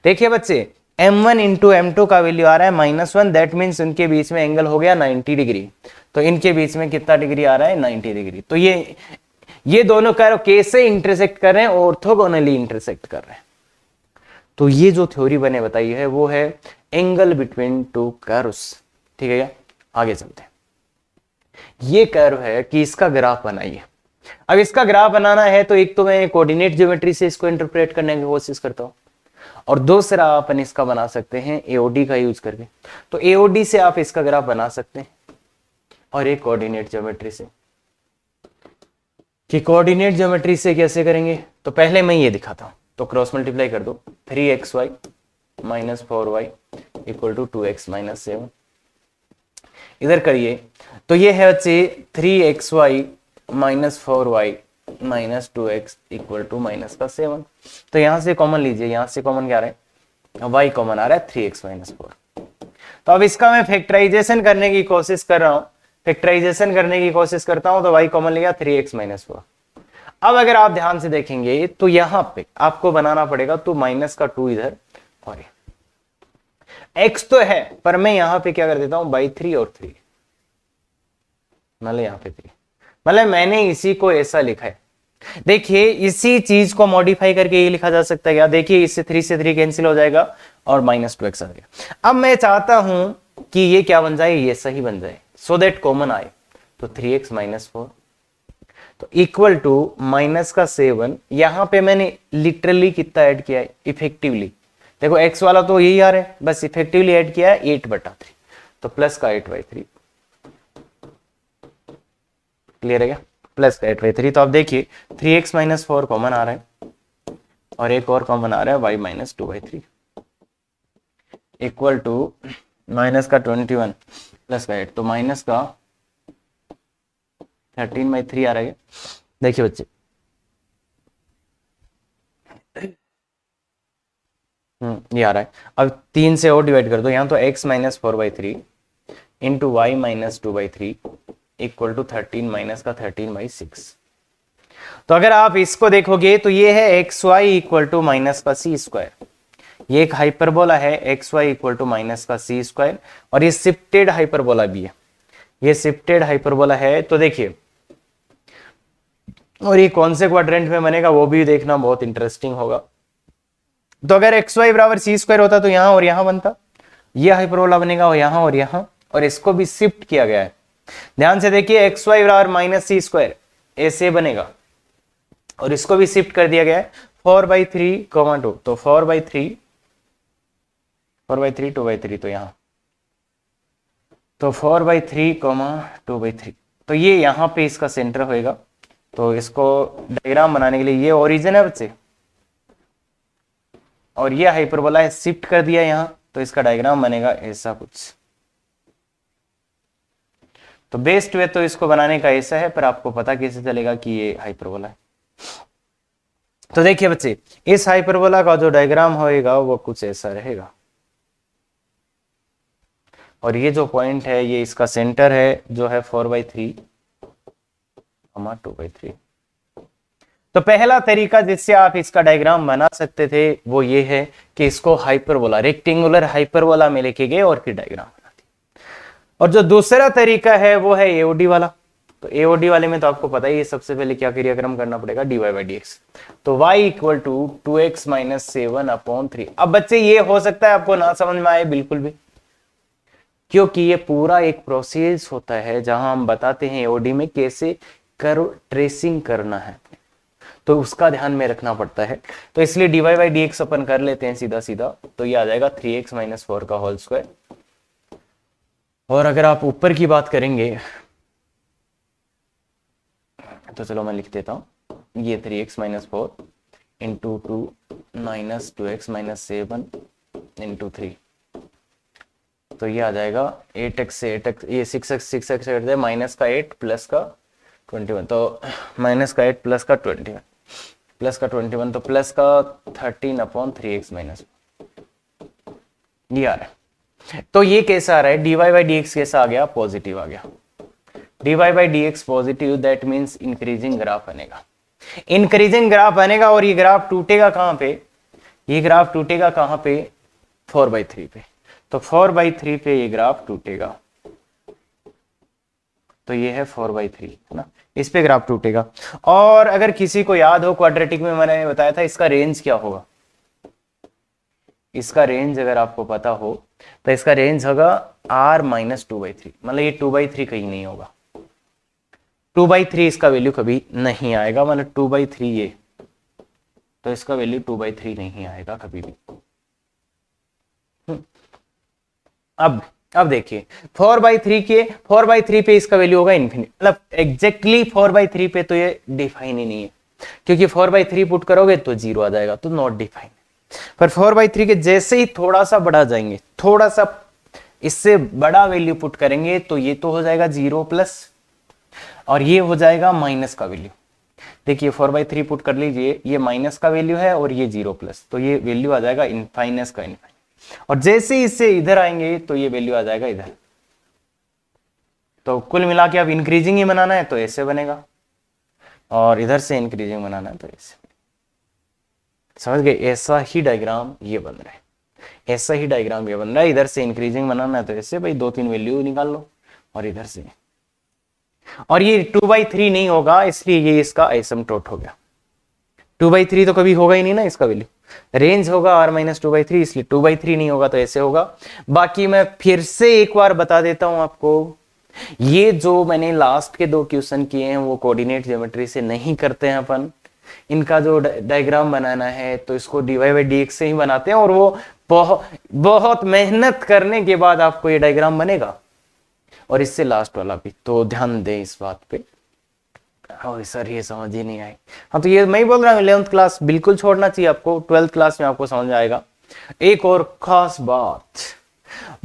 देखिए बच्चे, m1 इंटू m2 का वैल्यू आ रहा है -1, दैट मीन्स इनके बीच में एंगल हो गया 90 डिग्री। तो इनके बीच में कितना डिग्री आ रहा है, 90 डिग्री। तो ये दोनों कर्व कैसे इंटरसेक्ट कर रहे हैं, ऑर्थोगोनली इंटरसेक्ट कर रहे हैं। तो ये जो थ्योरी मैंने बताई है वो है एंगल बिटवीन टू कर्व्स। ठीक है, आगे चलते हैं। ये कर्व है कि इसका ग्राफ बनाइए। अब इसका ग्राफ बनाना है तो एक तो मैं कोऑर्डिनेट ज्योमेट्री से इसको इंटरप्रेट करने की कोशिश करता हूं, और दूसरा अपन इसका बना सकते हैं एओडी का यूज करके। तो एओडी से आप इसका ग्राफ बना सकते हैं, और एक कोऑर्डिनेट ज्योमेट्री से। कि कोऑर्डिनेट ज्योमेट्री से कैसे करेंगे, तो पहले मैं ये दिखाता हूं। तो क्रॉस मल्टीप्लाई कर दो, 3xy minus 4y equal to 2x minus 7। इधर करिए तो ये है बच्चे 3xy minus 4y minus 2x equal to minus का 7। तो यहां से कॉमन लीजिए, यहां से कॉमन क्या आ रहा है, y कॉमन आ रहा है 3x माइनस 4। तो अब इसका मैं फैक्टराइजेशन करने की कोशिश कर रहा हूं, फैक्टराइजेशन करने की कोशिश करता हूं तो y कॉमन लिया 3x माइनस 4। अब अगर आप ध्यान से देखेंगे तो यहां पे आपको बनाना पड़ेगा तो माइनस का 2 इधर, और x तो है पर मैं यहां पे क्या कर देता हूं बाई 3 और 3, मतलब यहां पे 3, मतलब मैंने इसी को ऐसा लिखा है। देखिए इसी चीज को मॉडिफाई करके ये लिखा जा सकता है क्या, देखिए इससे 3 से 3 कैंसिल हो जाएगा और माइनस 2x आ गया। अब मैं चाहता हूं कि ये क्या बन जाए, ये सही बन जाए, सो दैट कॉमन आए। तो 3x माइनस 4 तो इक्वल टू माइनस का 7। यहां पे मैंने लिटरली कितना ऐड किया है, इफेक्टिवली देखो x वाला तो यही आ रहा है, बस इफेक्टिवली ऐड किया है 8/3, तो प्लस का 8/3। क्लियर है क्या, प्लस का 8/3। तो आप देखिए 3x माइनस 4 कॉमन आ रहा है, और एक और कॉमन आ रहा है y minus 2/3 equal to minus का 21 प्लस का 8, तो माइनस का 13/3 आ रहा है। देखिए बच्चे ये आ रहा है। अब 3 से और डिवाइड कर दो, यहां तो x minus 4/3 into y minus 2/3 equal to 13 minus का 13/6। तो अगर आप इसको देखोगे तो ये है x y equal to minus का सी स्क्वायर, ये एक हाइपरबोला है x y equal to minus का सी स्क्वायर, और ये शिफ्टेड हाइपरबोला भी है, ये शिफ्टेड हाइपरबोला है। तो देखिए, और ये कौन से क्वाड्रेंट में बनेगा वो भी देखना बहुत इंटरेस्टिंग होगा। तो अगर एक्स वाई बराबर सी स्क्वायर होता तो यहां और यहां बनता, ये हाइपरबोला बनेगा और यहां, और इसको भी शिफ्ट किया गया है। ध्यान से देखिए एक्स वाई बराबर माइनस सी स्क्वायर ऐसे बनेगा, और इसको भी शिफ्ट कर दिया गया है 4/3, 2, तो 4/3 2/3, तो यहां तो 4/3, 2/3, तो ये यहां पे इसका सेंटर होएगा। तो इसको डायग्राम बनाने के लिए ये ओरिजिन है बच्चे, और ये हाइपरबोला है, शिफ्ट कर दिया यहां, तो इसका डायग्राम बनेगा ऐसा कुछ। तो बेस्ट वे तो इसको बनाने का ऐसा है, पर आपको पता कैसे चलेगा कि ये हाइपरबोला है। तो देखिए बच्चे, इस हाइपरबोला का जो डायग्राम होएगा वो कुछ ऐसा रहेगा, और ये जो पॉइंट है ये इसका सेंटर है जो है 4/3, 2/3। तो पहला तरीका जिससे आप इसका डायग्राम बना सकते थे वो ये है कि इसको हाइपरबोला, रेक्टेंगुलर हाइपरबोला में लेके गए और फिर डायग्राम बना दिया। और जो दूसरा तरीका है वो है एओडी वाला। तो एओडी वाले में तो आपको पता ही है सबसे पहले क्या क्रियाक्रम करना पड़ेगा, dy/dx। तो y equal to 2x minus 7/3। अब बच्चे ये हो सकता है आपको ना समझ में आए बिल्कुल भी, क्योंकि ये पूरा एक प्रोसेस होता है जहां हम बताते हैं एओडी में कैसे कर्व ट्रेसिंग करना है, तो उसका ध्यान में रखना पड़ता है। तो इसलिए dy/dx अपन कर लेते हैं सीधा सीधा, तो ये आ जाएगा 3x माइनस 4 का होल स्क्वायर। और अगर आप ऊपर की बात करेंगे तो चलो मैं लिख देता हूं, ये 3x minus 4 into 2 minus 2x minus 7 into 3, तो ये आ जाएगा 8x से 8x, ये 6x कर दे, माइनस का 8 प्लस का 21, तो माइनस का 8 प्लस का 21 प्लस का 21, तो प्लस का 13/3x माइनस, ये आ रहा है। तो ये कैसा आ रहा है, dy/dx कैसा आ गया, पॉजिटिव आ गया। dy/dx positive, that means increasing graph बनेगा, इंक्रीजिंग ग्राफ बनेगा। और ये ग्राफ टूटेगा कहां पे, ये ग्राफ टूटेगा कहां पे, 4/3 पे। तो 4/3 पे ये ग्राफ टूटेगा। तो ये है 4/3, है ना, इस पे ग्राफ टूटेगा। और अगर किसी को याद हो क्वाड्रेटिक में मैंने बताया था इसका रेंज क्या होगा, इसका रेंज अगर आपको पता हो तो इसका रेंज होगा r-2/3, मतलब ये 2/3 कहीं नहीं होगा, 2/3 इसका वैल्यू कभी नहीं आएगा, मतलब 2/3 ये, तो इसका वैल्यू 2/3 नहीं आएगा कभी भी। अब देखिए 4/3 पे इसका वैल्यू होगा इन्फिनिट, मतलब एग्जैक्टली 4/3 पे तो ये डिफाइन ही नहीं है, क्योंकि 4/3 पुट करोगे तो 0 आ जाएगा, तो नॉट डिफाइन। पर 4/3 के जैसे ही थोड़ा सा बढ़ा जाएंगे, थोड़ा सा इससे बड़ा वैल्यू पुट करेंगे तो ये तो हो जाएगा 0+, और ये हो जाएगा माइनस का वैल्यू। देखिए 4/3 पुट कर लीजिए, ये माइनस का वैल्यू है और ये 0+, तो ये वैल्यू आ जाएगा इनफाइनस का इनफाइन, और जैसे ही इससे इधर आएंगे तो ये वैल्यू आ जाएगा इधर। तो कुल मिला के अब इंक्रीजिंग ही बनाना है तो ऐसे बनेगा, और इधर से इंक्रीजिंग बनाना है तो ऐसे, समझ गए? ऐसा ही डायग्राम ये बन रहा है, ऐसा ही डायग्राम ये बन रहा है। इधर से इंक्रीजिंग बनाना है तो ऐसे भाई 2-3 वैल्यू निकाल लो, और इधर से, और ये 2/3 नहीं होगा इसलिए ये इसका एसिम्प्टोट हो गया। 2/3 तो कभी होगा ही नहीं ना इसका वैल्यू, रेंज होगा r-2/3, इसलिए 2/3 नहीं होगा तो ऐसे होगा। बाकी मैं फिर से एक बार बता देता हूं आपको, ये जो मैंने लास्ट के 2 क्वेश्चन किए हैं वो कोऑर्डिनेट ज्योमेट्री से नहीं करते हैं अपन। इनका जो डायग्राम बनाना है तो इसको dy/dx से ही बनाते हैं, और वो बहुत मेहनत करने के बाद आपको ये डायग्राम बनेगा, और इससे लास्ट वाला भी, तो ध्यान दें इस बात पे। और सर ये समझ ही नहीं आई, हाँ तो ये मैं ही बोल रहा हूँ 11th क्लास बिल्कुल छोड़ना चाहिए आपको, 12th क्लास में आपको समझ आएगा। एक और खास बात,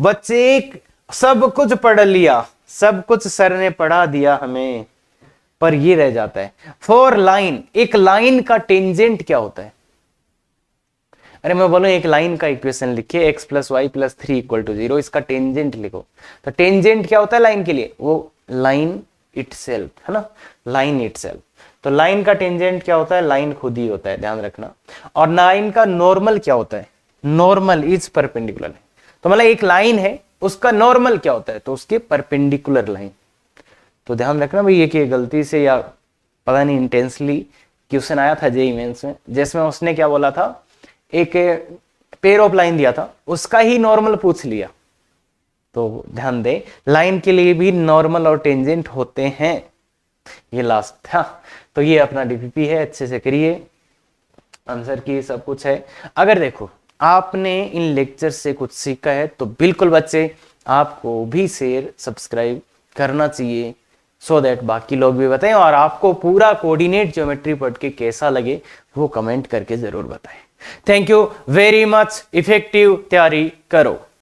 बच्चे सब कुछ पढ़ लिया, सब कुछ सर ने पढ़ा दिया हमें, पर ये रह जाता है फॉर लाइन, एक लाइन का टेंजेंट क्या होता है? अरे मैं बोलूं एक लाइन का इक्वेशन लिखिए x + y + 3 = 0, इसका टेंजेंट लिखो। तो टेंजेंट क्या होता है लाइन के लिए? वो लाइन इटसेल्फ, है ना, लाइन इटसेल्फ। तो लाइन का टेंजेंट क्या होता है? लाइन खुद ही होता है, ध्यान रखना। और लाइन का नॉर्मल क्या होता है? Normal is perpendicular. तो मतलब एक लाइन है, उसका नॉर्मल क्या होता है? तो उसके परपेंडिकुलर लाइन। तो ध्यान रखना भाई, ये गलती से या पता नहीं इंटेंसली क्वेश्चन आया था जेईई मेंस में, जिसमें उसने क्या बोला था, एक पेयर ऑफ लाइन दिया था, उसका ही नॉर्मल पूछ लिया। तो ध्यान दें, लाइन के लिए भी नॉर्मल और टेंजेंट होते हैं। ये लास्ट था, तो ये अपना डीपीपी है, अच्छे से करिए, आंसर की सब कुछ है। अगर देखो आपने इन लेक्चर से कुछ सीखा है तो बिल्कुल बच्चे आपको भी शेयर सब्सक्राइब करना चाहिए, सो दैट बाकी लोग भी बताएं, और आपको पूरा कोऑर्डिनेट ज्योमेट्री पढ़ के कैसा लगे वो कमेंट करके जरूर बताएं। Thank you very much. Effective तैयारी करो।